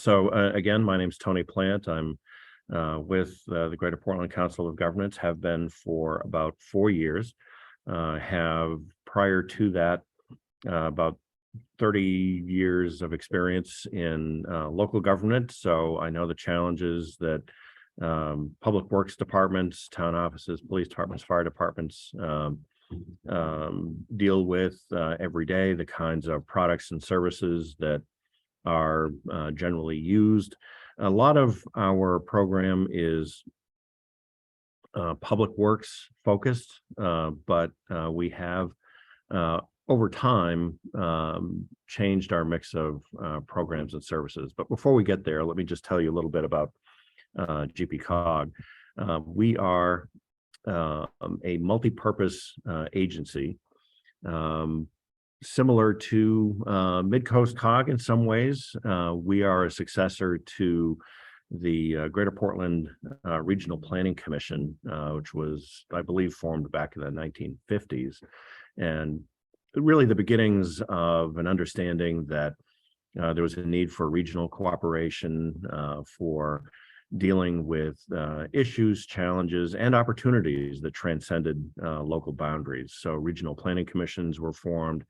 Again, my name's Tony Plante. I'm with the Greater Portland Council of Governments, have been for about 4 years. Have prior to that about 30 years of experience in local government. So I know the challenges that public works departments, town offices, police departments, fire departments deal with every day, the kinds of products and services that are generally used. A lot of our program is public works focused, but we have over time changed our mix of programs and services. But before we get there, let me just tell you a little bit about GPCOG. We are a multi-purpose agency, similar to Midcoast COG in some ways. We are a successor to the Greater Portland Regional Planning Commission, which was, I believe, formed back in the 1950s. And really the beginnings of an understanding that there was a need for regional cooperation for dealing with issues, challenges, and opportunities that transcended local boundaries. So regional planning commissions were formed,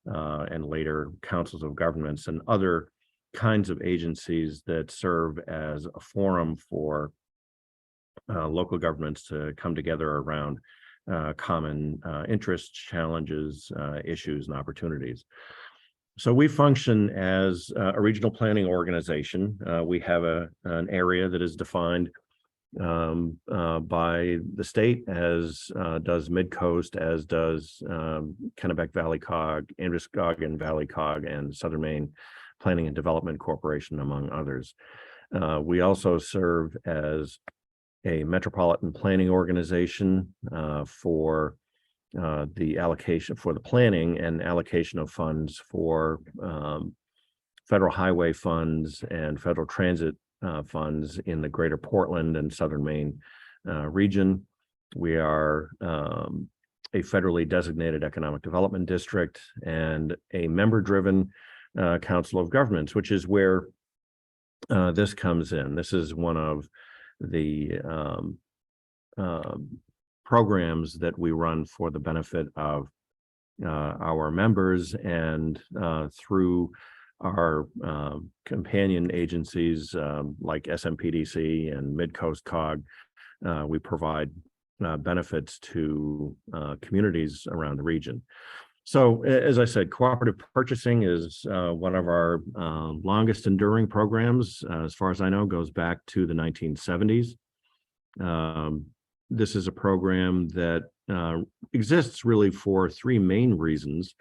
and later councils of governments and other kinds of agencies that serve as a forum for local governments to come together around common interests, challenges, issues, and opportunities. So we function as a regional planning organization. We have an area that is defined by the state, as does Midcoast, as does Kennebec Valley COG, Androscoggin Valley COG, and Southern Maine Planning and Development Corporation, among others. We also serve as a metropolitan planning organization for the allocation for the planning and allocation of funds for federal highway funds and federal transit funds in the Greater Portland and Southern Maine region. We are a federally designated economic development district and a member-driven council of governments, which is where this comes in. This is one of the programs that we run for the benefit of our members, and through our companion agencies like SMPDC and Midcoast COG, we provide benefits to communities around the region. So, as I said, cooperative purchasing is one of our longest enduring programs. As far as I know, goes back to the 1970s. This is a program that exists really for three main reasons: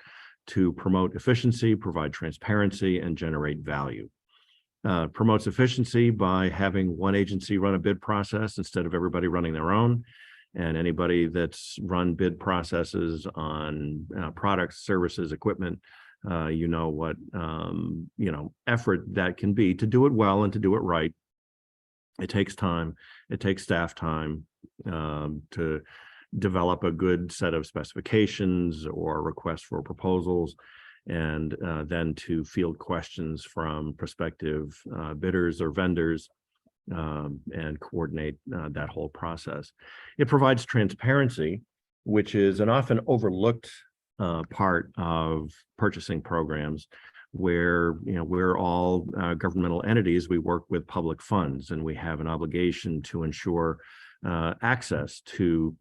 to promote efficiency, provide transparency, and generate value. Promotes efficiency by having one agency run a bid process instead of everybody running their own. And anybody that's run bid processes on products, services, equipment, you know what effort that can be to do it well and to do it right. It takes time. It takes staff time to develop a good set of specifications or requests for proposals, and then to field questions from prospective bidders or vendors and coordinate that whole process. It provides transparency, which is an often overlooked part of purchasing programs, where we're all governmental entities. We work with public funds, and we have an obligation to ensure access to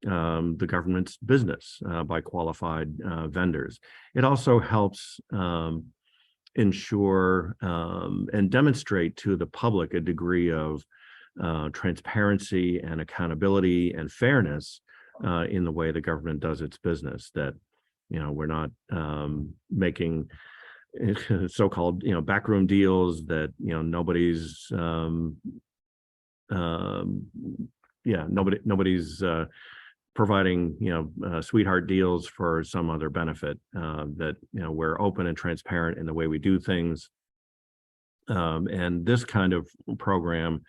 the government's business by qualified vendors. It also helps ensure and demonstrate to the public a degree of transparency and accountability and fairness in the way the government does its business, that we're not making so-called backroom deals, that nobody's nobody's providing sweetheart deals for some other benefit. That we're open and transparent in the way we do things, and this kind of program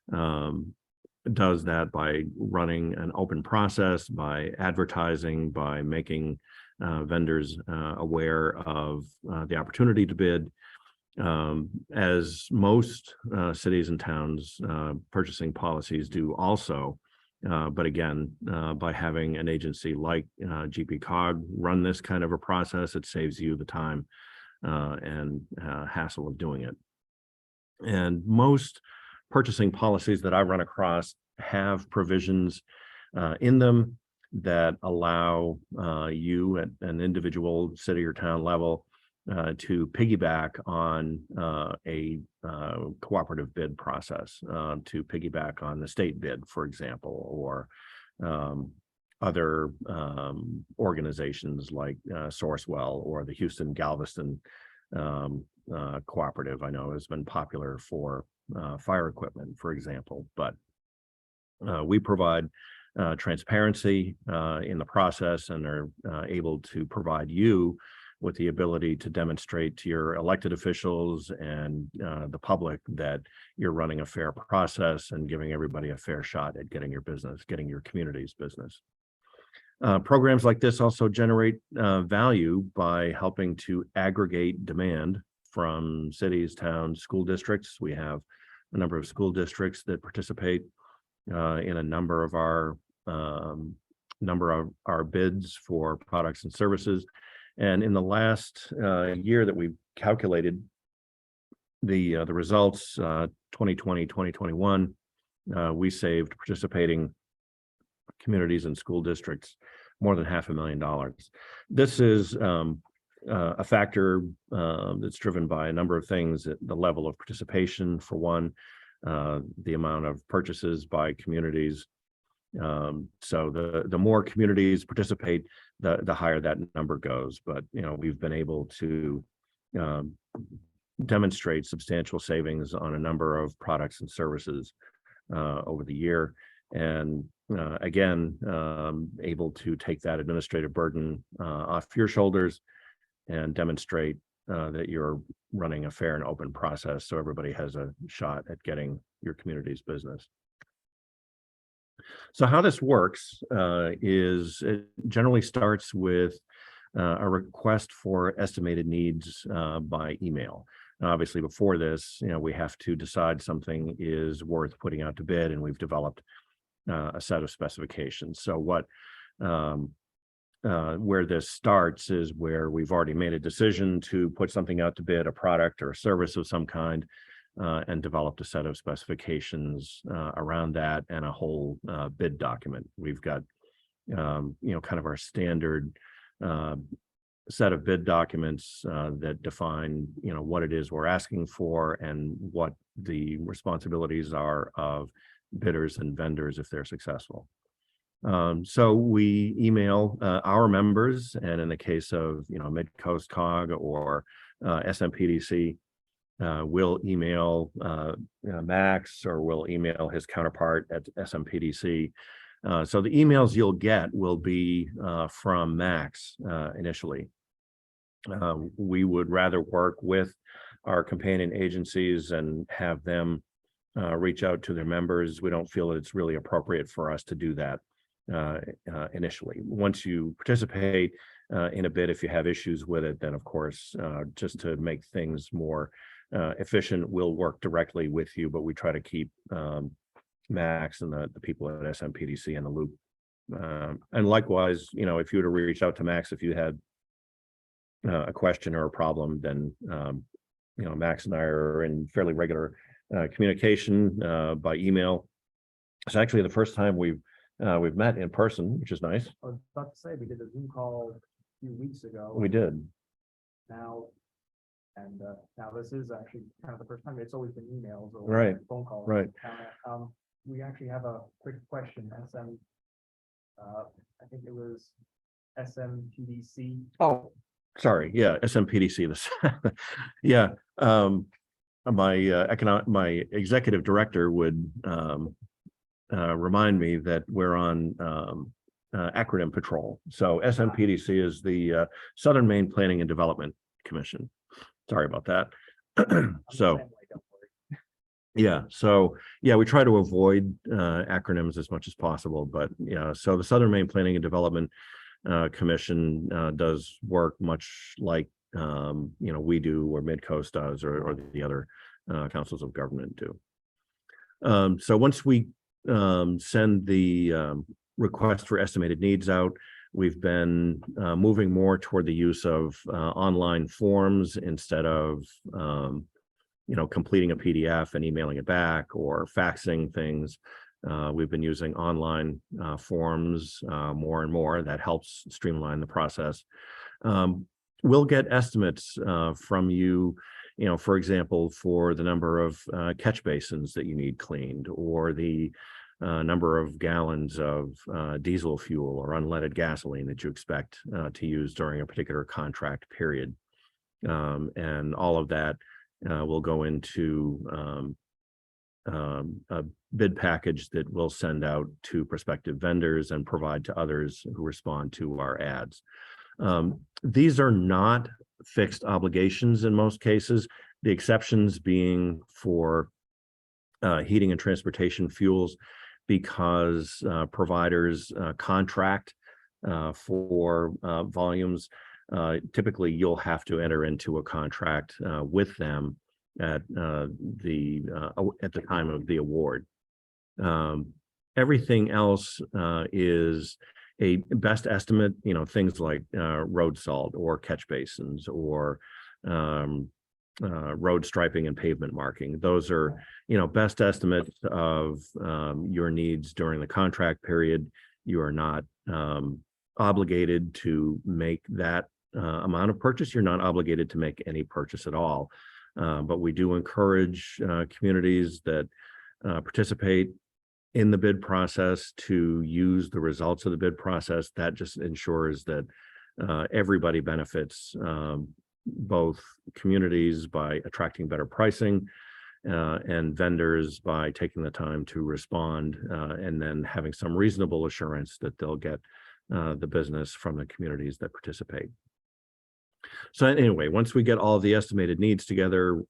does that by running an open process, by advertising, by making vendors aware of the opportunity to bid, As most cities and towns purchasing policies do also. But again, by having an agency like GPCOG run this kind of a process, it saves you the time and hassle of doing it. And most purchasing policies that I run across have provisions in them that allow you at an individual city or town level to piggyback on a cooperative bid process, to piggyback on the state bid, for example, or other organizations like Sourcewell or the Houston Galveston Cooperative. I know has been popular for fire equipment, for example, but we provide transparency in the process and are able to provide you with the ability to demonstrate to your elected officials and the public that you're running a fair process and giving everybody a fair shot at getting your business, getting your community's business. Programs like this also generate value by helping to aggregate demand from cities, towns, school districts. We have a number of school districts that participate in a number of our bids for products and services. And in the last year that we've calculated the results, 2020, 2021, we saved participating communities and school districts more than $500,000. This is a factor that's driven by a number of things: the level of participation, for one, the amount of purchases by communities. So the more communities participate, the higher that number goes. But we've been able to demonstrate substantial savings on a number of products and services over the year, and again, able to take that administrative burden off your shoulders and demonstrate that you're running a fair and open process, so everybody has a shot at getting your community's business. So how this works is it generally starts with a request for estimated needs by email. Now, obviously, before this, we have to decide something is worth putting out to bid, and we've developed a set of specifications. So where this starts is where we've already made a decision to put something out to bid, a product or a service of some kind, and developed a set of specifications around that and a whole bid document. We've got, kind of our standard set of bid documents that define, what it is we're asking for and what the responsibilities are of bidders and vendors if they're successful. So we email our members, and in the case of, Midcoast COG or SMPDC, we'll email Max, or we'll email his counterpart at SMPDC. So the emails you'll get will be from Max initially. We would rather work with our companion agencies and have them reach out to their members. We don't feel that it's really appropriate for us to do that initially. Once you participate in a bid, if you have issues with it, then of course, just to make things more efficient, we'll work directly with you, but we try to keep Max and the people at SMPDC in the loop. And likewise, if you were to reach out to Max, if you had a question or a problem, then Max and I are in fairly regular communication by email. It's actually the first time we've met in person, which is nice. I was about to say, we did a Zoom call a few weeks ago. We did. Now this is actually kind of the first time. It's always been emails or Right. phone calls. Right. We actually have a quick question. I think it was SMPDC. Oh, sorry. Yeah, SMPDC. Yeah. My executive director would remind me that we're on acronym patrol. So SMPDC is the Southern Maine Planning and Development Commission. Sorry about that. So we try to avoid acronyms as much as possible, but so the Southern Maine Planning and Development Commission does work much like we do, or Midcoast does, or the other councils of government do. So once we send the request for estimated needs out, we've been moving more toward the use of online forms instead of completing a PDF and emailing it back or faxing things. We've been using online forms more and more. That helps streamline the process. We'll get estimates from you, for example, for the number of catch basins that you need cleaned, or the number of gallons of diesel fuel or unleaded gasoline that you expect to use during a particular contract period. And all of that will go into a bid package that we'll send out to prospective vendors and provide to others who respond to our ads. These are not fixed obligations in most cases, the exceptions being for heating and transportation fuels, because providers contract for volumes. Typically, you'll have to enter into a contract with them at the time of the award. Everything else is a best estimate, things like road salt or catch basins or road striping and pavement marking. Those are, best estimates of your needs during the contract period. You are not obligated to make that amount of purchase. You're not obligated to make any purchase at all. But we do encourage communities that participate in the bid process to use the results of the bid process. That just ensures that everybody benefits, both communities by attracting better pricing and vendors by taking the time to respond and then having some reasonable assurance that they'll get the business from the communities that participate. So anyway, once we get all of the estimated needs together,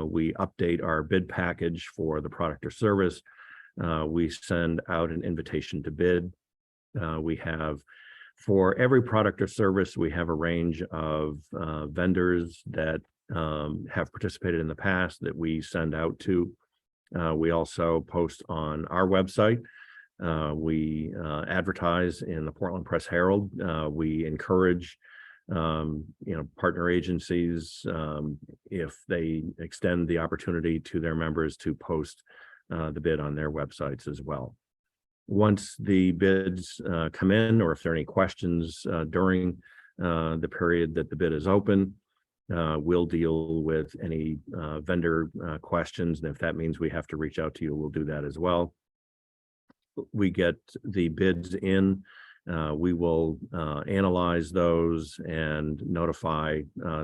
we update our bid package for the product or service. We send out an invitation to bid. We have, for every product or service, we have a range of vendors that have participated in the past that we send out to. We also post on our website. We advertise in the Portland Press Herald. We encourage partner agencies, if they extend the opportunity to their members, to post the bid on their websites as well. Once the bids come in, or if there are any questions during the period that the bid is open, we'll deal with any vendor questions. And if that means we have to reach out to you, we'll do that as well. We get the bids in. We will analyze those and notify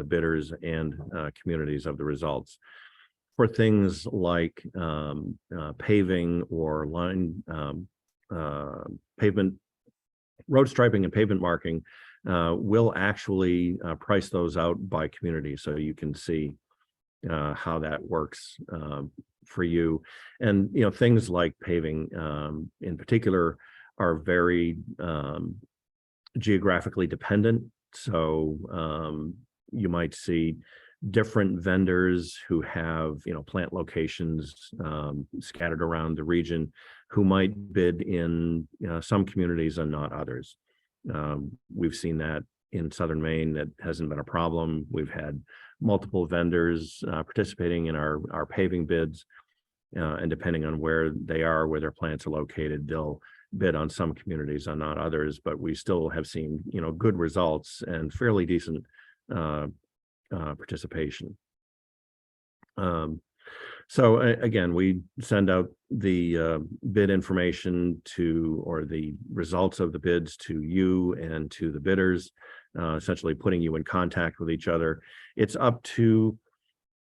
bidders and communities of the results. For things like paving or line pavement, road striping and pavement marking, we'll actually price those out by community, so you can see how that works for you. And things like paving in particular are very geographically dependent. So you might see different vendors who have plant locations scattered around the region, who might bid in some communities and not others. We've seen that in Southern Maine. That hasn't been a problem. We've had multiple vendors participating in our paving bids, and depending on where they are, where their plants are located, they'll bid on some communities and not others. But we still have seen good results and fairly decent participation. So again, we send out the bid information to, or the results of the bids, to you and to the bidders, essentially putting you in contact with each other. It's up to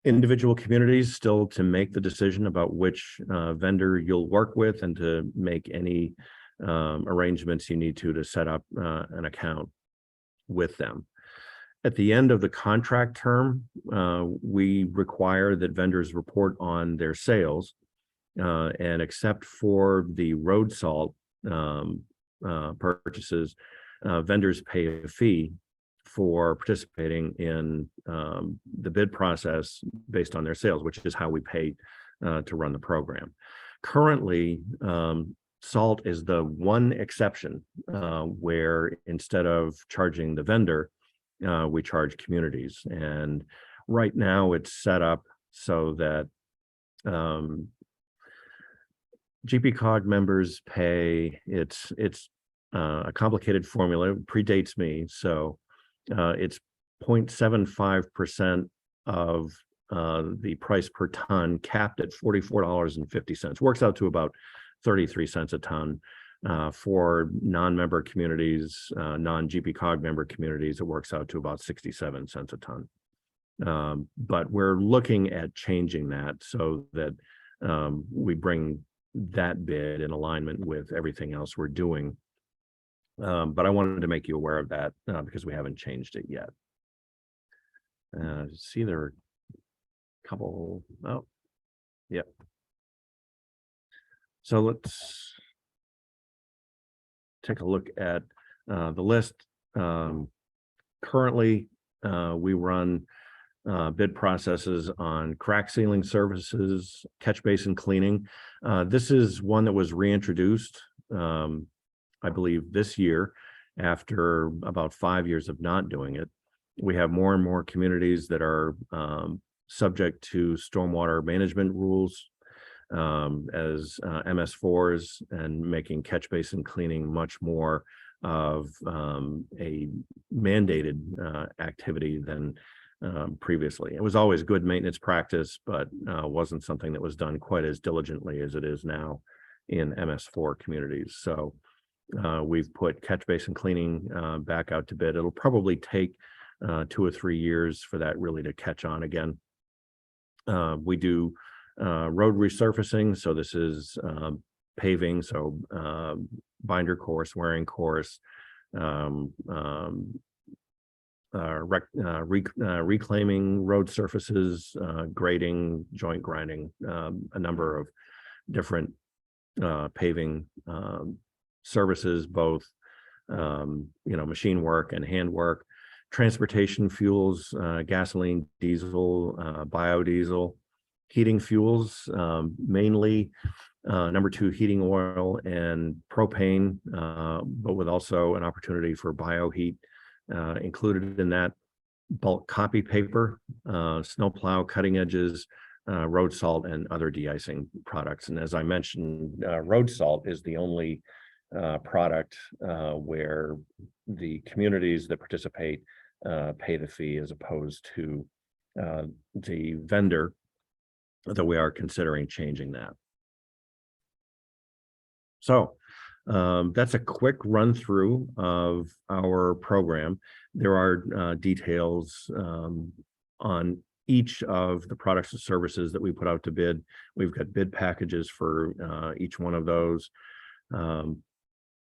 individual communities still to make the decision about which vendor you'll work with, and to make any arrangements you need to set up an account with them. At the end of the contract term, we require that vendors report on their sales, and except for the road salt purchases, vendors pay a fee for participating in the bid process based on their sales, which is how we pay to run the program. Currently, SALT is the one exception where instead of charging the vendor, we charge communities. And right now it's set up so that GPCOG members pay, it's a complicated formula, predates me. So it's 0.75% of the price per ton, capped at $44.50. Works out to about 33 cents a ton. For non-member communities, non-GPCOG member communities, it works out to about 67 cents a ton. But we're looking at changing that so that we bring that bid in alignment with everything else we're doing. But I wanted to make you aware of that because we haven't changed it yet. See, there are a couple. Oh, yep. So let's take a look at the list. Currently, we run bid processes on crack sealing services, catch basin cleaning. This is one that was reintroduced, I believe, this year after about 5 years of not doing it. We have more and more communities that are subject to stormwater management rules as MS4s, and making catch basin cleaning much more of a mandated activity than previously. It was always good maintenance practice, but wasn't something that was done quite as diligently as it is now in MS4 communities. So we've put catch basin cleaning back out to bid. It'll probably take 2 or 3 years for that really to catch on again. We do road resurfacing. So this is paving, so binder course, wearing course, reclaiming road surfaces, grading, joint grinding, a number of different paving services, both machine work and hand work. Transportation fuels, gasoline, diesel, biodiesel, heating fuels, mainly number 2 heating oil and propane, but with also an opportunity for bioheat included in that. Bulk copy paper, snowplow cutting edges, road salt, and other de-icing products. And as I mentioned, road salt is the only product where the communities that participate pay the fee as opposed to the vendor, though we are considering changing that. So that's a quick run through of our program. There are details on each of the products and services that we put out to bid. We've got bid packages for each one of those.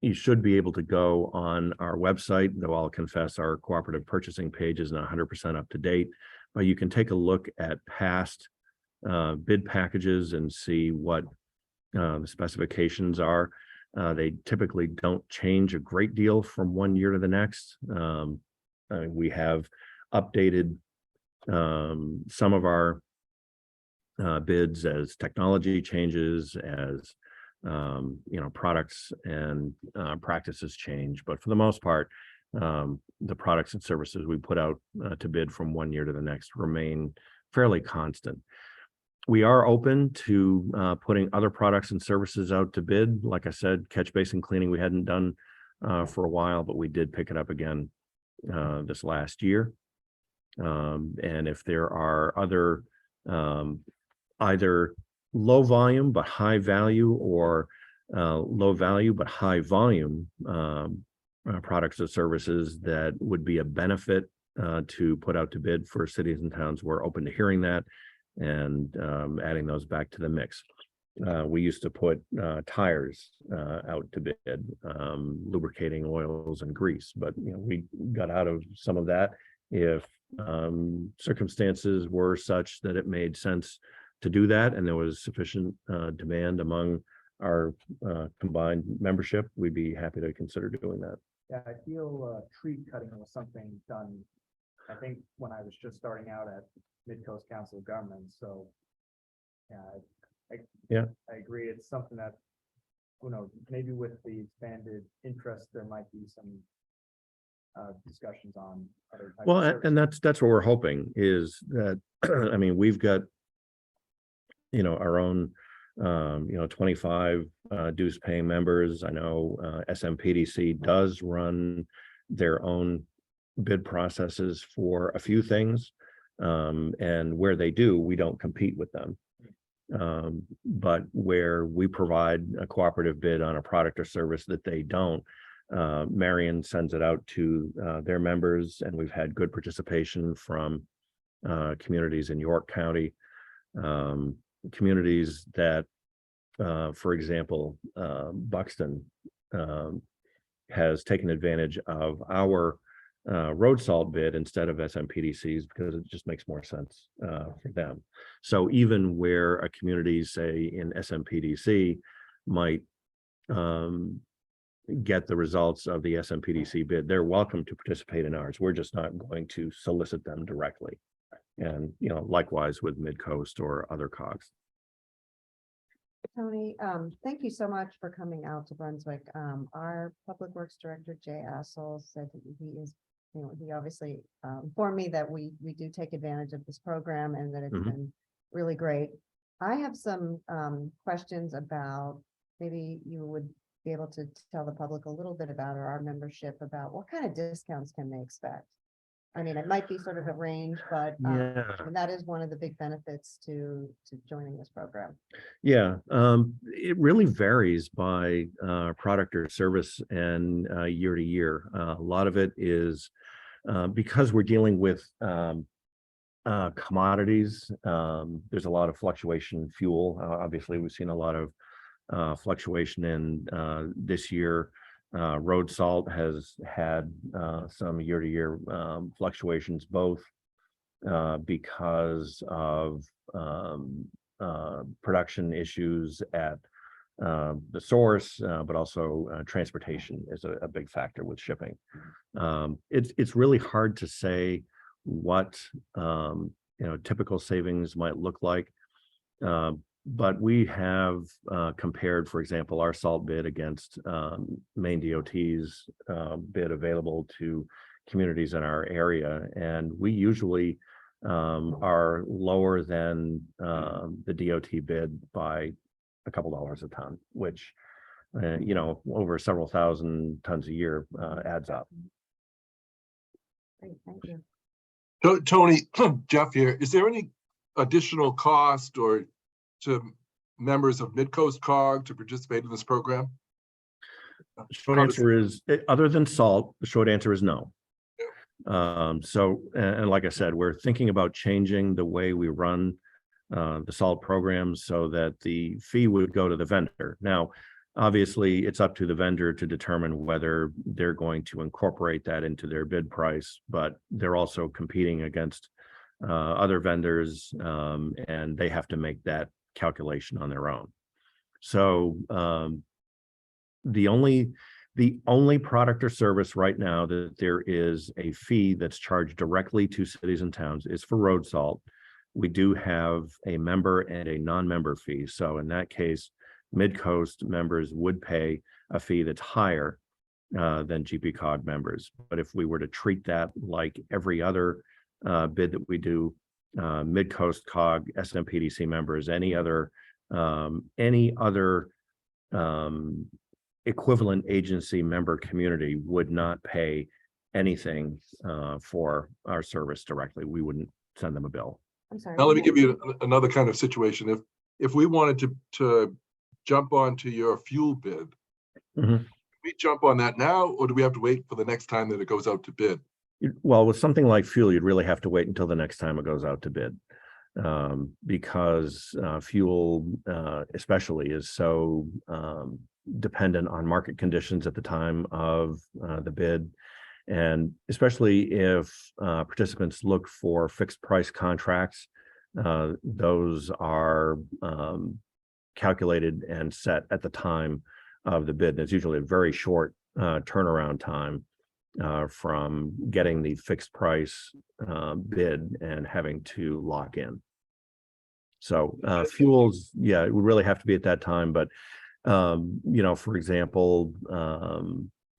You should be able to go on our website, though I'll confess our cooperative purchasing page isn't 100% up to date, but you can take a look at past bid packages and see what the specifications are. They typically don't change a great deal from one year to the next. We have updated some of our bids as technology changes, as products and practices change, but for the most part, the products and services we put out to bid from one year to the next remain fairly constant. We are open to putting other products and services out to bid. Like I said, catch basin cleaning we hadn't done for a while, but we did pick it up again this last year. And if there are other either low volume but high value, or low value but high volume products or services that would be a benefit to put out to bid for cities and towns, we're open to hearing that and adding those back to the mix. We used to put tires out to bid, lubricating oils and grease, but we got out of some of that. If circumstances were such that it made sense to do that and there was sufficient demand among our combined membership, we'd be happy to consider doing that. Yeah, I feel tree cutting was something done, I think, when I was just starting out at Midcoast Council of Governments, so. Yeah, Yeah. I agree, it's something that, who knows, maybe with the expanded interest, there might be some discussions on other types of Well, services. and that's what we're hoping is that, I mean, we've got, our own, 25 dues paying members. I know SMPDC does run their own bid processes for a few things. And where they do, we don't compete with them. But where we provide a cooperative bid on a product or service that they don't, Marion sends it out to their members, and we've had good participation from communities in York County, communities that, for example, Buxton has taken advantage of our road salt bid instead of SMPDC's because it just makes more sense for them. So even where a community, say in SMPDC, might get the results of the SMPDC bid, they're welcome to participate in ours. We're just not going to solicit them directly. And, likewise with Midcoast or other cogs. Tony, thank you so much for coming out to Brunswick. Our Public Works Director, Jay Assel, said that he is, he obviously informed me that we do take advantage of this program and that it's Mhm. been really great. I have some questions about, maybe you would be able to tell the public a little bit about, or our membership, about what kind of discounts can they expect? I mean, it might be sort of a range, but Yeah. and that is one of the big benefits to joining this program. Yeah, it really varies by product or service and year to year. A lot of it is because we're dealing with commodities. There's a lot of fluctuation in fuel. Obviously, we've seen a lot of fluctuation in this year. Road salt has had some year to year fluctuations, both because of production issues at the source, but also transportation is a big factor with shipping. It's really hard to say what typical savings might look like. But we have compared, for example, our salt bid against Maine DOT's bid available to communities in our area, and we usually are lower than the DOT bid by a couple dollars a ton, which over several thousand tons a year adds up. Great, thank you. Tony, Jeff here. Is there any additional cost or to members of Midcoast COG to participate in this program? Short answer is, other than salt, the short answer is no. So, and like I said, we're thinking about changing the way we run the salt program so that the fee would go to the vendor. Now, obviously, it's up to the vendor to determine whether they're going to incorporate that into their bid price, but they're also competing against other vendors, and they have to make that calculation on their own. So the only product or service right now that there is a fee that's charged directly to cities and towns is for road salt. We do have a member and a non-member fee. So in that case, Midcoast members would pay a fee that's higher than GPCOG members. But if we were to treat that like every other bid that we do, Midcoast COG, SMPDC members, any other equivalent agency member community would not pay anything for our service directly. We wouldn't send them a bill. I'm sorry. Now, let me give you another kind of situation. If we wanted to jump onto your fuel bid, Mhm. we jump on that now, or do we have to wait for the next time that it goes out to bid? Well, with something like fuel, you'd really have to wait until the next time it goes out to bid, because fuel, especially, is so dependent on market conditions at the time of the bid. And especially if participants look for fixed price contracts, those are calculated and set at the time of the bid. And it's usually a very short turnaround time from getting the fixed price bid and having to lock in. So fuels, yeah, it would really have to be at that time, but you know, for example,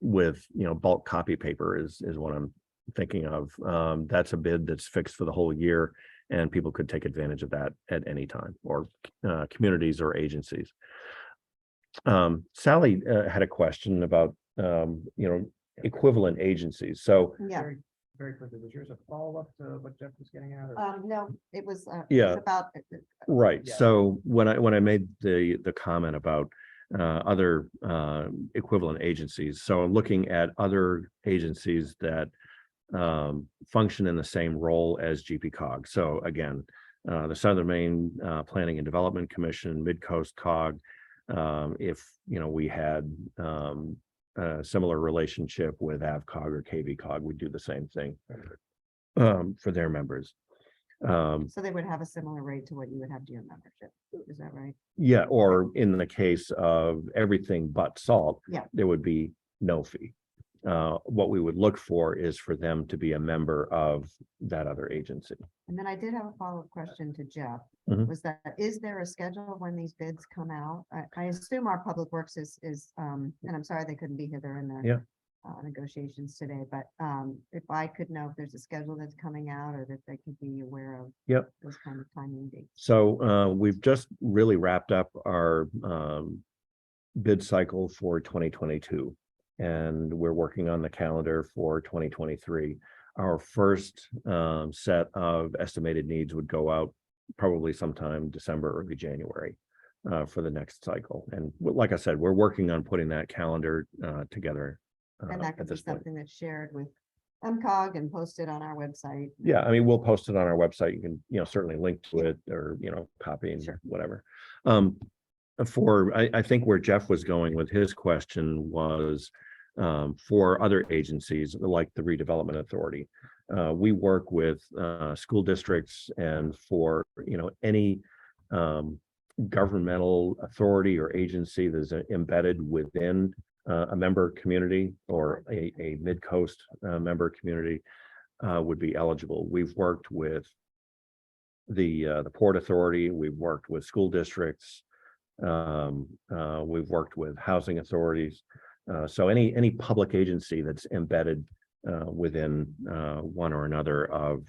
with, you know, bulk copy paper is what I'm thinking of. That's a bid that's fixed for the whole year, and people could take advantage of that at any time, or communities or agencies. Sally had a question about, you know, equivalent agencies. So Yeah. Very quickly, was yours a follow-up to what Jeff was getting at? No, it was Yeah. about, right. Yeah. So when I made the comment about other equivalent agencies, so I'm looking at other agencies that function in the same role as GPCOG. So again, the Southern Maine Planning and Development Commission, Midcoast COG. If you know we had a similar relationship with AvCog or KVCOG, we do the same thing for their members. so they would have a similar rate to what you would have to your membership. Is that right? Yeah, or in the case of everything but salt, Yeah. there would be no fee. What we would look for is for them to be a member of that other agency. And then I did have a follow-up question to Jeff. Mhm. Was that, is there a schedule when these bids come out? I assume our Public Works is, and I'm sorry they couldn't be here, they're in their Yeah. negotiations today, but if I could know if there's a schedule that's coming out or that they could be aware of. Yep. Those kind of timing dates. So we've just really wrapped up our bid cycle for 2022, and we're working on the calendar for 2023. Our first set of estimated needs would go out probably sometime December, early January for the next cycle. And like I said, we're working on putting that calendar together And that at could be this point. something that's shared with MCOG and posted on our website. Yeah, I mean, we'll post it on our website. You can, you know, certainly link to it, or, you know, copy and Sure. whatever. I think where Jeff was going with his question was for other agencies like the Redevelopment Authority. We work with school districts, and for, you know, any governmental authority or agency that's embedded within a member community or a Midcoast member community would be eligible. We've worked with the Port Authority, we've worked with school districts, we've worked with housing authorities. So any public agency that's embedded within one or another of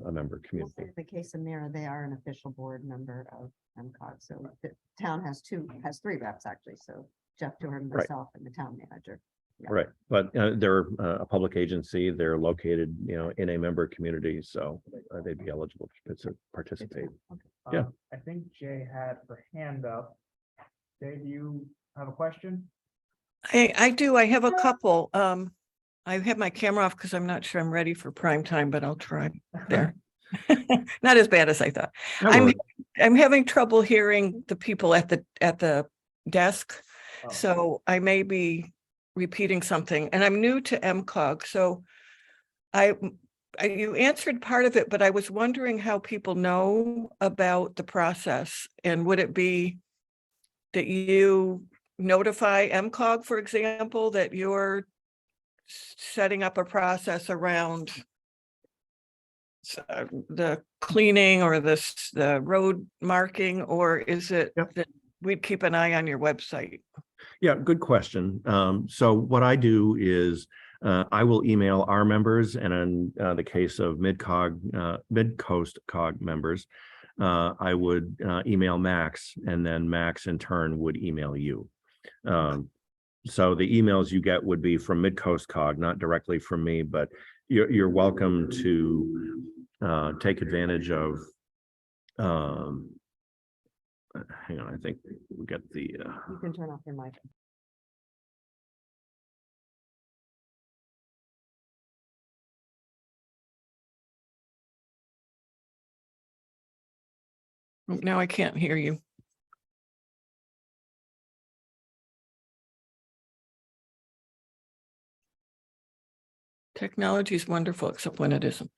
a member Well, community. in the case of Mira, they are an official board member of MCOG, so the town has three reps actually, so Jeff Dorn, Right. myself, and the town manager. Yeah. Right, but they're a public agency, they're located, you know, in a member community, so they'd be eligible to participate. Okay. Yeah. I think Jay had her hand up. Jay, do you have a question? I do. I have a couple. I have my camera off because I'm not sure I'm ready for prime time, but I'll try there. Not as bad as I thought. I'm having trouble hearing the people at the desk, Oh. so I may be repeating something. And I'm new to MCOG, so you answered part of it, but I was wondering how people know about the process, and would it be that you notify MCOG, for example, that you're setting up a process around the cleaning or the road marking, or is it Yep. that we'd keep an eye on your website? Yeah, good question. So what I do is I will email our members, and in the case of Midcoast COG members, I would email Max, and then Max in turn would email you. So the emails you get would be from Midcoast COG, not directly from me, but you're welcome to take advantage of. Hang on, I think we got the. You can turn off your mic. Now I can't hear you. Technology is wonderful, except when it isn't.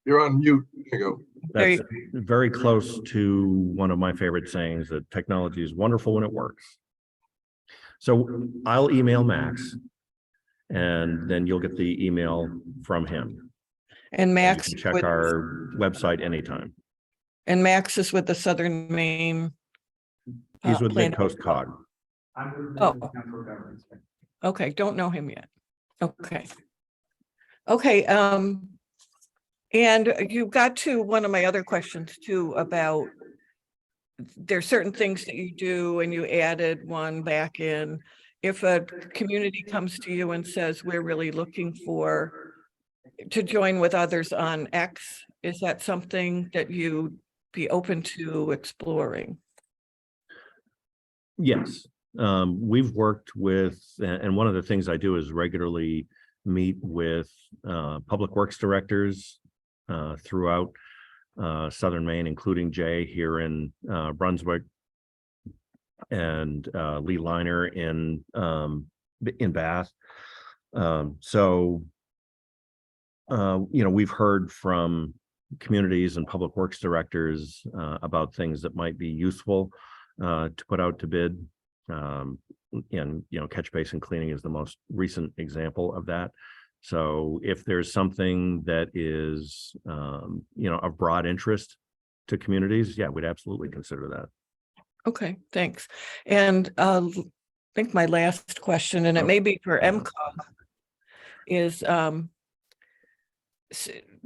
You're on mute. There you go. There That's very close to one of my favorite sayings, that technology is wonderful when it works. So I'll email Max, and then you'll get the email from him. And You Max, can check our website anytime. and Max is with the Southern Maine. He's with Plante. Midcoast Cog. I'm with the Oh. council of governments. Okay, don't know him yet. Okay. Okay, and you got to one of my other questions too about there's certain things that you do and you added one back in. If a community comes to you and says, we're really looking to join with others on X, is that something that you'd be open to exploring? Yes, we've worked with, and one of the things I do is regularly meet with public works directors throughout Southern Maine, including Jay here in Brunswick, and Lee Liner in Bath. We've heard from communities and public works directors about things that might be useful to put out to bid. And catch basin cleaning is the most recent example of that. So if there's something that is of broad interest to communities, yeah, we'd absolutely consider that. Okay, thanks. And I think my last question, and it may be for MCOG, is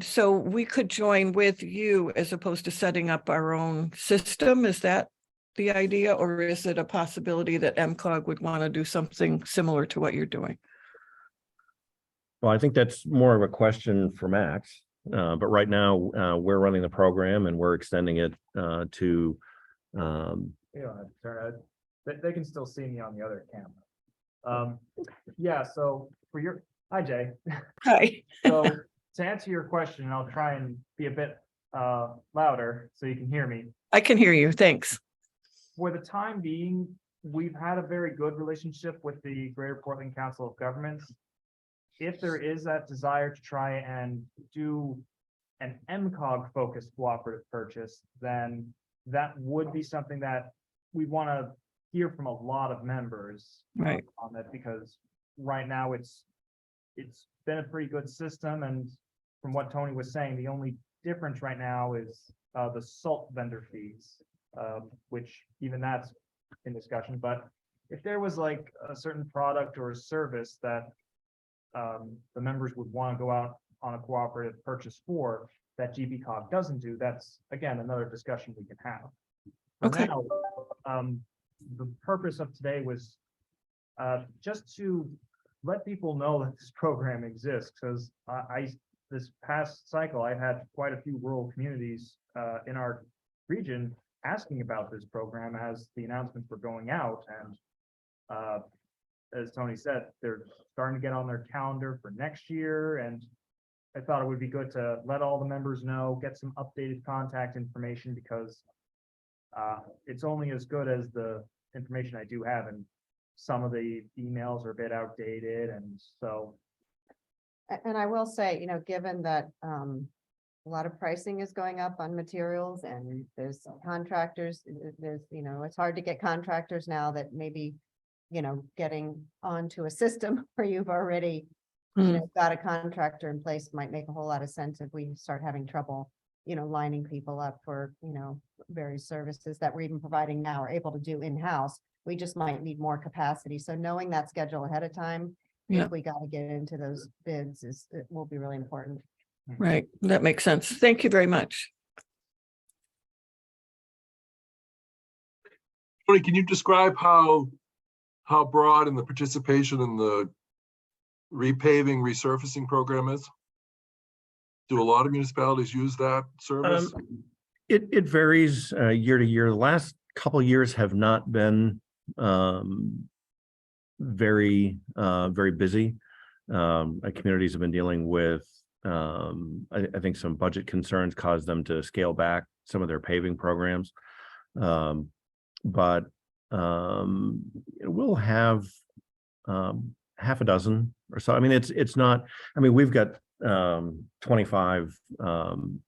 so we could join with you as opposed to setting up our own system. Is that the idea, or is it a possibility that MCOG would want to do something similar to what you're doing? Well, I think that's more of a question for Max, but right now we're running the program and we're extending it to. You don't have to turn it. They can still see me on the other camera. Yeah, so hi Jay. Hi. So to answer your question, and I'll try and be a bit louder so you can hear me. I can hear you. Thanks. For the time being, we've had a very good relationship with the Greater Portland Council of Governments. If there is that desire to try and do an MCOG focused cooperative purchase, then that would be something that we want to hear from a lot of members Right. on that, because right now it's been a pretty good system, and from what Tony was saying, the only difference right now is the salt vendor fees, which even that's in discussion. But if there was like a certain product or a service that the members would want to go out on a cooperative purchase for that GBCOG doesn't do, that's again another discussion we can have. For Okay. now, the purpose of today was just to let people know that this program exists, because this past cycle I've had quite a few rural communities in our region asking about this program as the announcements were going out, and as Tony said, they're starting to get on their calendar for next year, and I thought it would be good to let all the members know, get some updated contact information, because it's only as good as the information I do have, and some of the emails are a bit outdated, and so. And I will say, given that a lot of pricing is going up on materials, and there's contractors, it's hard to get contractors now that maybe, getting onto a system where you've already, got a contractor in place might make a whole lot of sense if we start having trouble, lining people up for, various services that we're even providing now or able to do in-house. We just might need more capacity. So knowing that schedule ahead of time, Yeah. if we got to get into those bids, it will be really important. Right. That makes sense. Thank you very much. Tony, can you describe how broad in the participation in the repaving, resurfacing program is? Do a lot of municipalities use that service? It varies year to year. The last couple of years have not been very busy. Communities have been dealing with I think some budget concerns caused them to scale back some of their paving programs. But we'll have half a dozen or so. I mean, it's not, we've got 25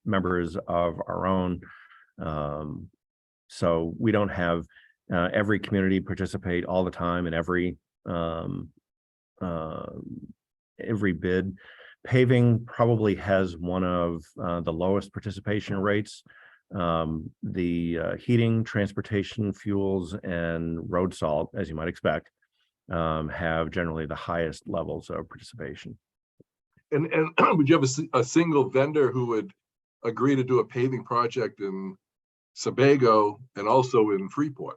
members of our own. So we don't have every community participate all the time in every every bid. Paving probably has one of the lowest participation rates. The heating, transportation, fuels, and road salt, as you might expect, have generally the highest levels of participation. And would you have a single vendor who would agree to do a paving project in Sebago and also in Freeport?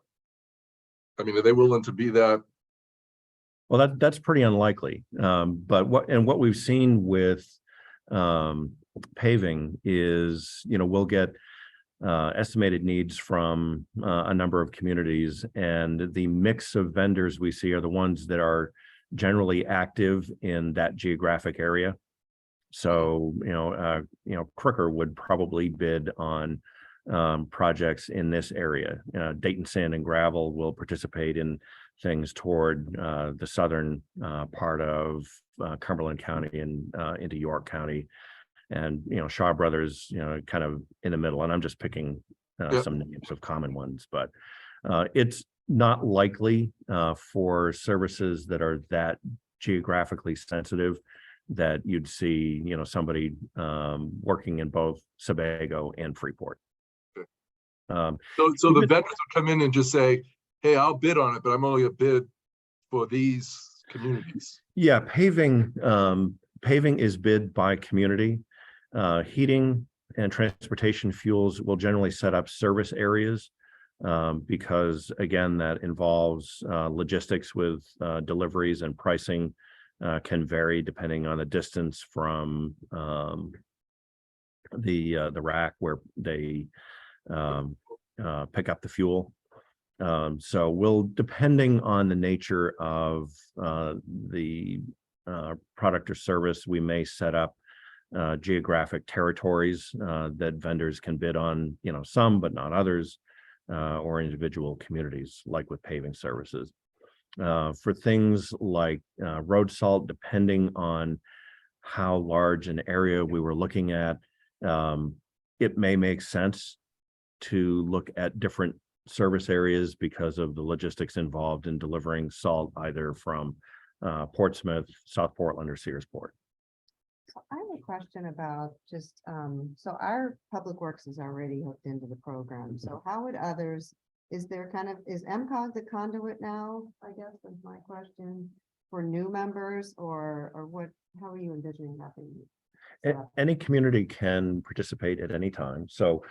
I mean, are they willing to be that? Well, that's pretty unlikely. But what we've seen with paving is, we'll get estimated needs from a number of communities, and the mix of vendors we see are the ones that are generally active in that geographic area. So, Crooker would probably bid on projects in this area. Dayton Sand and Gravel will participate in things toward the southern part of Cumberland County and into York County. And, Shaw Brothers, kind of in the middle. And I'm just picking some names of common ones, but it's not likely for services that are that geographically sensitive that you'd see, somebody working in both Sebago and Freeport. So the vendors will come in and just say, hey, I'll bid on it, but I'm only a bid for these communities. Yeah, paving is bid by community. Heating and transportation fuels will generally set up service areas because, again, that involves logistics with deliveries, and pricing can vary depending on the distance from the rack where they pick up the fuel. So depending on the nature of the product or service, we may set up geographic territories that vendors can bid on, some but not others, or individual communities, like with paving services. For things like road salt, depending on how large an area we were looking at, it may make sense to look at different service areas because of the logistics involved in delivering salt either from Portsmouth, South Portland, or Searsport. So I have a question about just, so our Public Works is already hooked into the program. So how would others, is MCOG the conduit now, I guess is my question, for new members, or what, how are you envisioning that being? Any community can participate at any time. So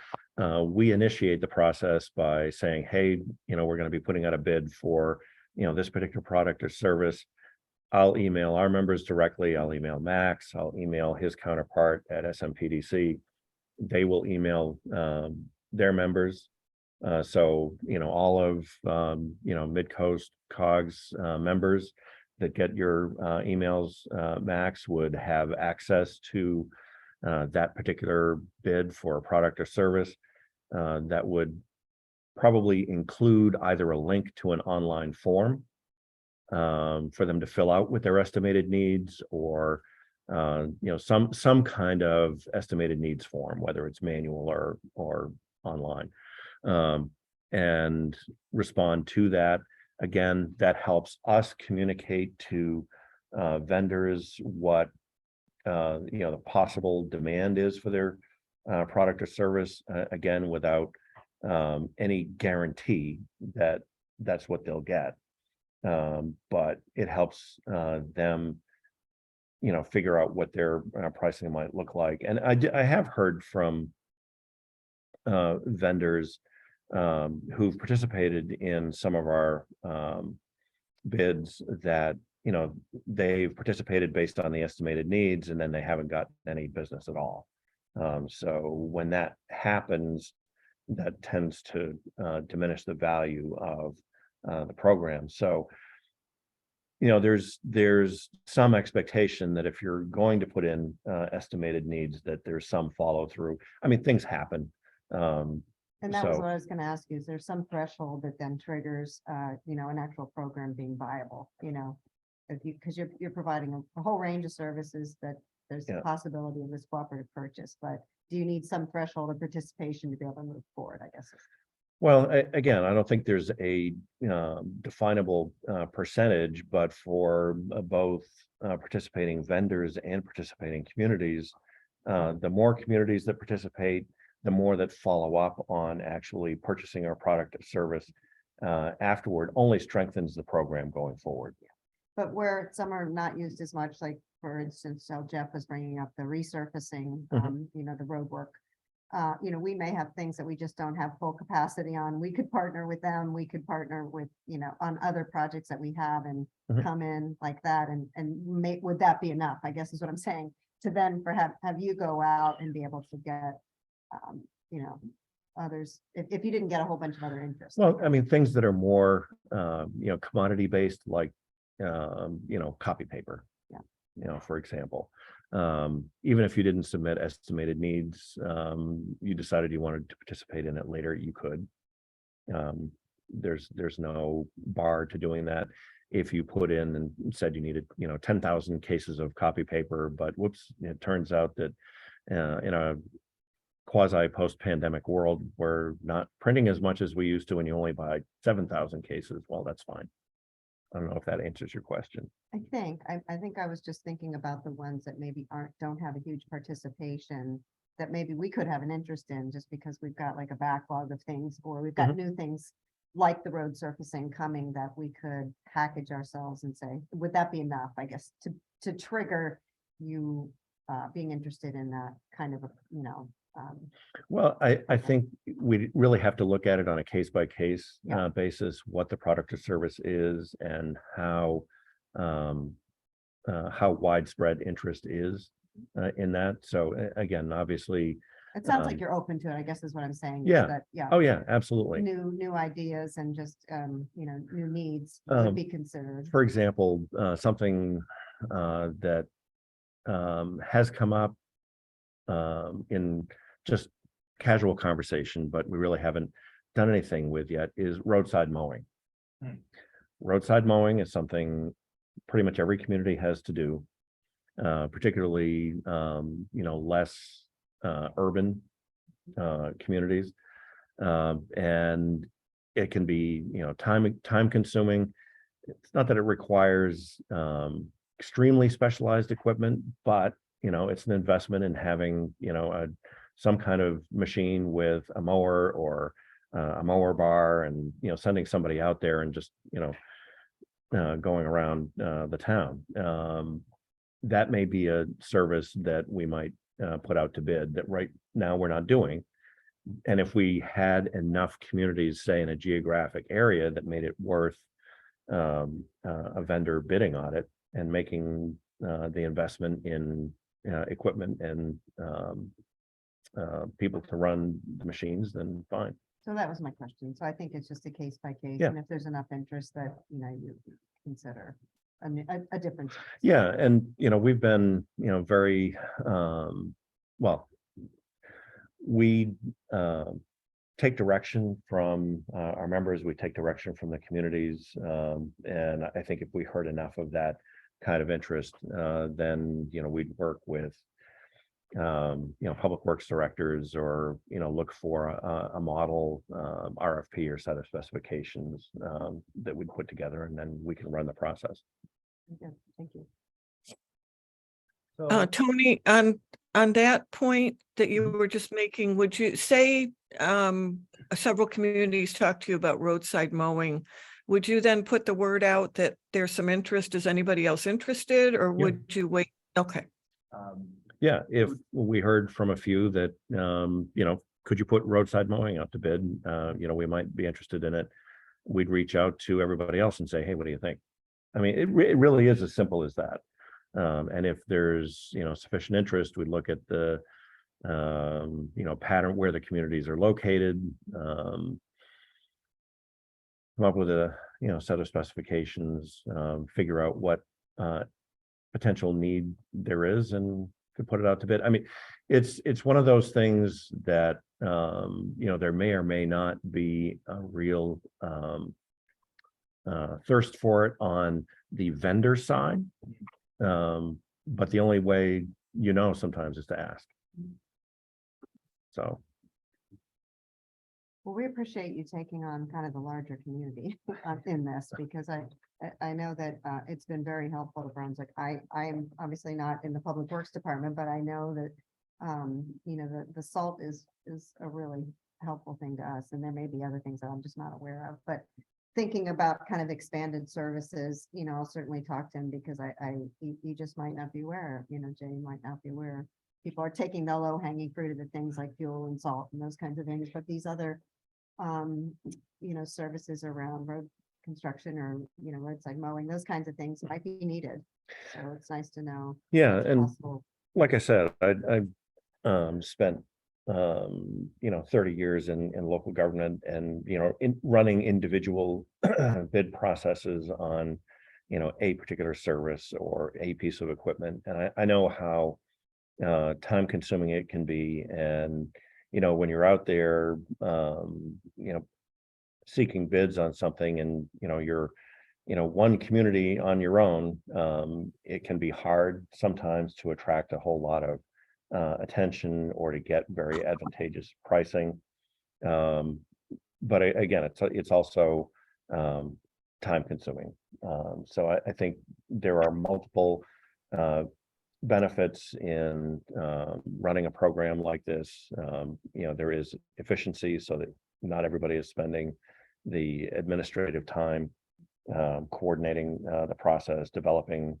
we initiate the process by saying, hey, we're going to be putting out a bid for, this particular product or service. I'll email our members directly. I'll email Max. I'll email his counterpart at SMPDC. They will email their members. So, all of, Midcoast COG's members that get your emails, Max, would have access to that particular bid for a product or service that would probably include either a link to an online form for them to fill out with their estimated needs, or some kind of estimated needs form, whether it's manual or online, and respond to that. Again, that helps us communicate to vendors what the possible demand is for their product or service, again, without any guarantee that that's what they'll get. But it helps them, figure out what their pricing might look like. And I have heard from vendors who've participated in some of our bids that, they've participated based on the estimated needs, and then they haven't got any business at all. So when that happens, that tends to diminish the value of the program. So, there's some expectation that if you're going to put in estimated needs, that there's some follow through. I mean, things happen. And that was what I was going to ask you. Is there some threshold that then triggers, an actual program being viable? Because you're providing a whole range of services that there's a possibility of this cooperative purchase, but do you need some threshold of participation to be able to move forward, I guess? Well, again, I don't think there's a definable percentage, but for both participating vendors and participating communities, the more communities that participate, the more that follow up on actually purchasing our product or service afterward, only strengthens the program going forward. But where some are not used as much, like, for instance, so Jeff was bringing up the resurfacing, Mhm. the road work. We may have things that we just don't have full capacity on. We could partner with them. We could partner with, on other projects that we have and Mhm. come in like that and would that be enough? I guess is what I'm saying. To then perhaps have you go out and be able to get, um, you know, others, if you didn't get a whole bunch of other interests. Well, I mean, things that are more, commodity based, like, copy paper. Yeah. For example, even if you didn't submit estimated needs, you decided you wanted to participate in it later, you could. There's no bar to doing that. If you put in and said you needed, 10,000 cases of copy paper, but whoops, it turns out that in a quasi post-pandemic world, we're not printing as much as we used to, and you only buy 7,000 cases, well, that's fine. I don't know if that answers your question. I think I was just thinking about the ones that maybe don't have a huge participation that maybe we could have an interest in just because we've got like a backlog of things, or we've got new things like the road surfacing coming that we could package ourselves and say, would that be enough, I guess, to trigger you being interested in that kind of, Well, I think we really have to look at it on a case by case Yeah. basis, what the product or service is and how widespread interest is in that. So again, obviously, it sounds like you're open to it, I guess is what I'm saying. is Yeah. that, Yeah. oh yeah, absolutely. New ideas and just, new needs Um, would be considered. For example, something that has come up in just casual conversation, but we really haven't done anything with yet, is roadside mowing. Hmm. Roadside mowing is something pretty much every community has to do, particularly, less urban communities. And it can be, time consuming. It's not that it requires extremely specialized equipment, but it's an investment in having, some kind of machine with a mower or a mower bar, and sending somebody out there and just going around the town. That may be a service that we might put out to bid that right now we're not doing. And if we had enough communities, say in a geographic area, that made it worth a vendor bidding on it and making the investment in equipment and people to run the machines, then fine. So that was my question. So I think it's just a case by case, Yeah. and if there's enough interest that, you consider a different. Yeah, and we've been, very well, we take direction from our members, we take direction from the communities. And I think if we heard enough of that kind of interest, then we'd work with public works directors, or look for a model RFP or set of specifications that we'd put together, and then we can run the process. Okay, thank you. So, Tony, on that point that you were just making, would you say several communities talk to you about roadside mowing? Would you then put the word out that there's some interest? Is anybody else interested, or would you wait? Okay. Yeah, if we heard from a few that, could you put roadside mowing out to bid? We might be interested in it. We'd reach out to everybody else and say, hey, what do you think? I mean, it really is as simple as that. And if there's, sufficient interest, we'd look at the, pattern where the communities are located, come up with a, set of specifications, figure out what potential need there is, and could put it out to bid. I mean, it's one of those things that, there may or may not be a real thirst for it on the vendor side. But the only way sometimes is to ask. So Well, we appreciate you taking on kind of the larger community in this, because I know that it's been very helpful to Brunswick. I am obviously not in the Public Works Department, but I know that, you know, the salt is a really helpful thing to us, and there may be other things that I'm just not aware of, but thinking about kind of expanded services, you know, I'll certainly talk to him, because you just might not be aware, you know, Jay might not be aware. People are taking the low hanging fruit of the things like fuel and salt and those kinds of things, but these other, you know, services around road construction, or, you know, roadside mowing, those kinds of things might be needed. So it's nice to know. Yeah, it's and possible. like I said, I've spent you know, 30 years in local government, and you know, in running individual bid processes on, you know, a particular service or a piece of equipment, and I know how time consuming it can be. And you know, when you're out there you know, seeking bids on something, and you know, you're, you know, one community on your own, it can be hard sometimes to attract a whole lot of attention, or to get very advantageous pricing. But again, it's also time consuming. So I think there are multiple benefits in running a program like this. You know, there is efficiency, so that not everybody is spending the administrative time coordinating the process, developing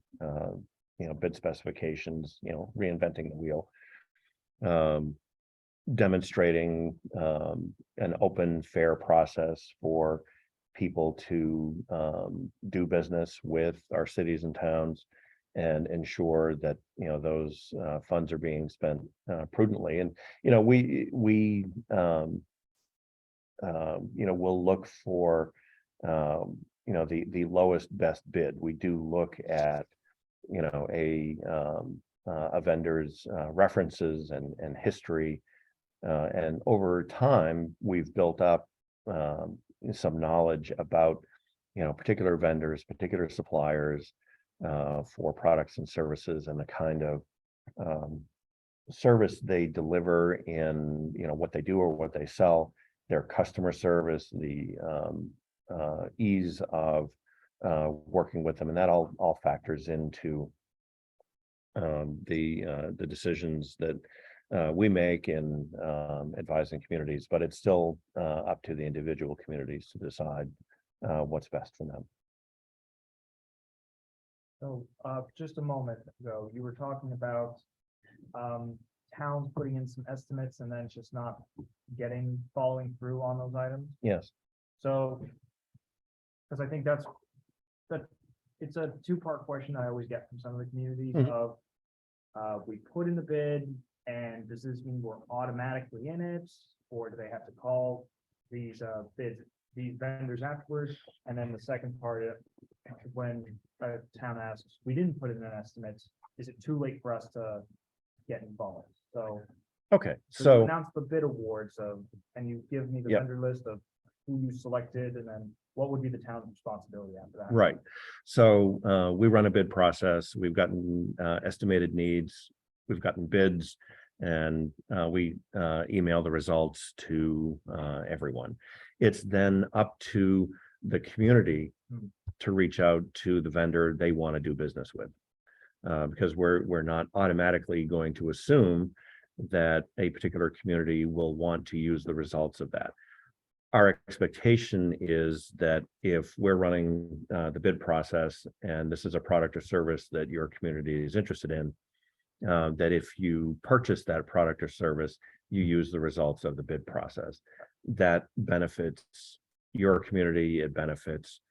you know, bid specifications, you know, reinventing the wheel, demonstrating an open, fair process for people to do business with our cities and towns, and ensure that, you know, those funds are being spent prudently. And you know, we you know, we'll look for you know, the lowest best bid. We do look at, you know, a vendor's references and history, and over time we've built up some knowledge about, you know, particular vendors, particular suppliers for products and services, and the kind of service they deliver in, you know, what they do or what they sell, their customer service, the ease of working with them, and that all factors into the decisions that we make in advising communities. But it's still up to the individual communities to decide what's best for them. So, just a moment ago, you were talking about towns putting in some estimates and then just not following through on those items. Yes. So, because I think that it's a two-part question I always get from some of the communities Mhm. of, we put in the bid, and does this mean we're automatically in it? Or do they have to call these vendors afterwards? And then the second part, when a town asks, we didn't put in an estimate, is it too late for us to get involved? So Okay. you So announce the bid awards and you give me the Yep. vendor list of who you selected, and then what would be the town's responsibility after that? right. So we run a bid process. We've gotten estimated needs. We've gotten bids, and we email the results to everyone. It's then up to the community Hmm. to reach out to the vendor they want to do business with, because we're not automatically going to assume that a particular community will want to use the results of that. Our expectation is that if we're running the bid process, and this is a product or service that your community is interested in, that if you purchase that product or service, you use the results of the bid process. That benefits your community, it benefits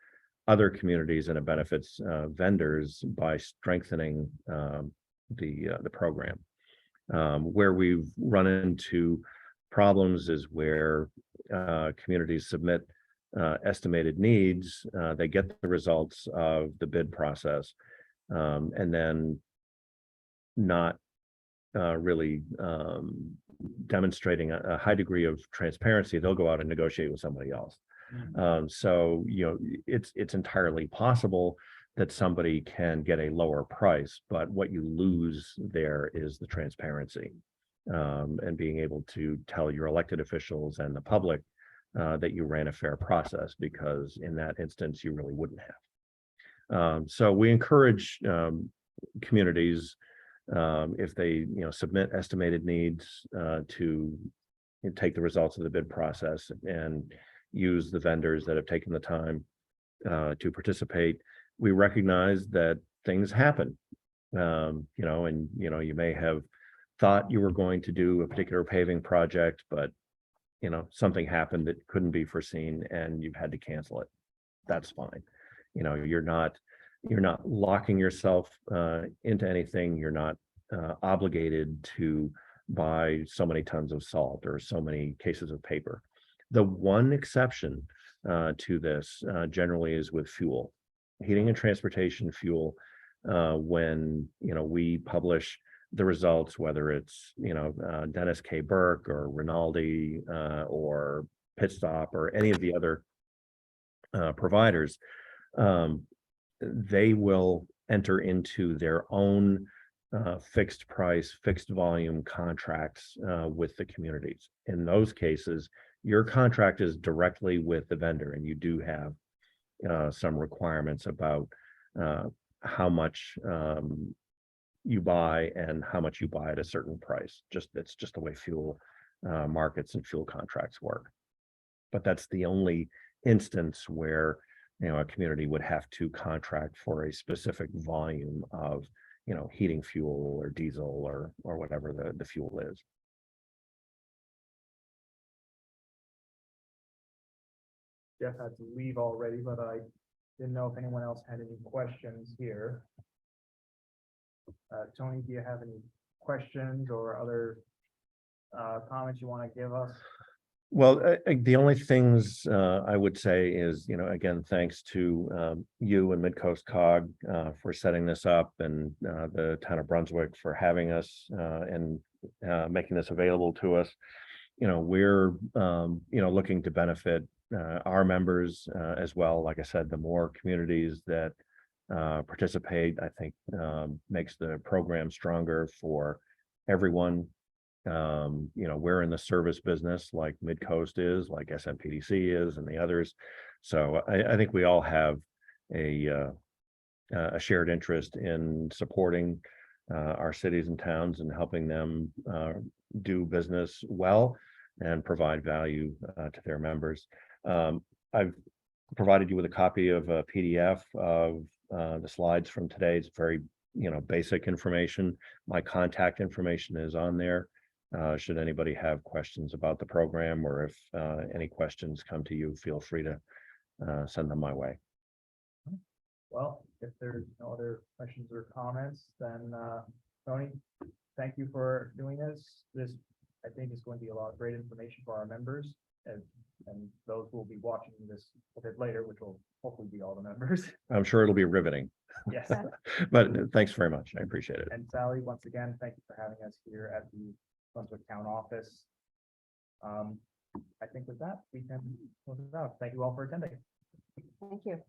other communities, and it benefits vendors by strengthening the program. Where we've run into problems is where communities submit estimated needs, they get the results of the bid process, and then not really demonstrating a high degree of transparency. They'll go out and negotiate with somebody else. So, you know, it's entirely possible that somebody can get a lower price, but what you lose there is the transparency, and being able to tell your elected officials and the public that you ran a fair process, because in that instance, you really wouldn't have. So we encourage communities, if they, submit estimated needs, to take the results of the bid process and use the vendors that have taken the time to participate. We recognize that things happen, and you may have thought you were going to do a particular paving project, but something happened that couldn't be foreseen and you've had to cancel it. That's fine. You're not locking yourself into anything. You're not obligated to buy so many tons of salt or so many cases of paper. The one exception to this generally is with fuel, heating and transportation fuel. When we publish the results, whether it's Dennis K. Burke or Rinaldi or Pit Stop or any of the other providers, they will enter into their own fixed price, fixed volume contracts with the communities. In those cases, your contract is directly with the vendor, and you do have some requirements about how much you buy and how much you buy at a certain price. It's just the way fuel markets and fuel contracts work. But that's the only instance where a community would have to contract for a specific volume of heating fuel or diesel or whatever the fuel is. Jeff had to leave already, but I didn't know if anyone else had any questions here. Tony, do you have any questions or other comments you want to give us? Well, the only things I would say is, again, thanks to you and Midcoast COG for setting this up, and the town of Brunswick for having us and making this available to us. We're looking to benefit our members as well. Like I said, the more communities that participate, I think makes the program stronger for everyone. We're in the service business like Midcoast is, like SMPDC is, and the others. So I think we all have a shared interest in supporting our cities and towns and helping them do business well and provide value to their members. I've provided you with a copy of a PDF of the slides from today. It's very, basic information. My contact information is on there. Should anybody have questions about the program, or if any questions come to you, feel free to send them my way. Well, if there's no other questions or comments, then Tony, thank you for doing this. This, I think, is going to be a lot of great information for our members and those who will be watching this a bit later, which will hopefully be all the members. I'm sure it'll be riveting, Yes. but thanks very much. I appreciate it. And Sally, once again, thank you for having us here at the Brunswick Town Office. I think with that, we can close it out. Thank you all for attending. Thank you.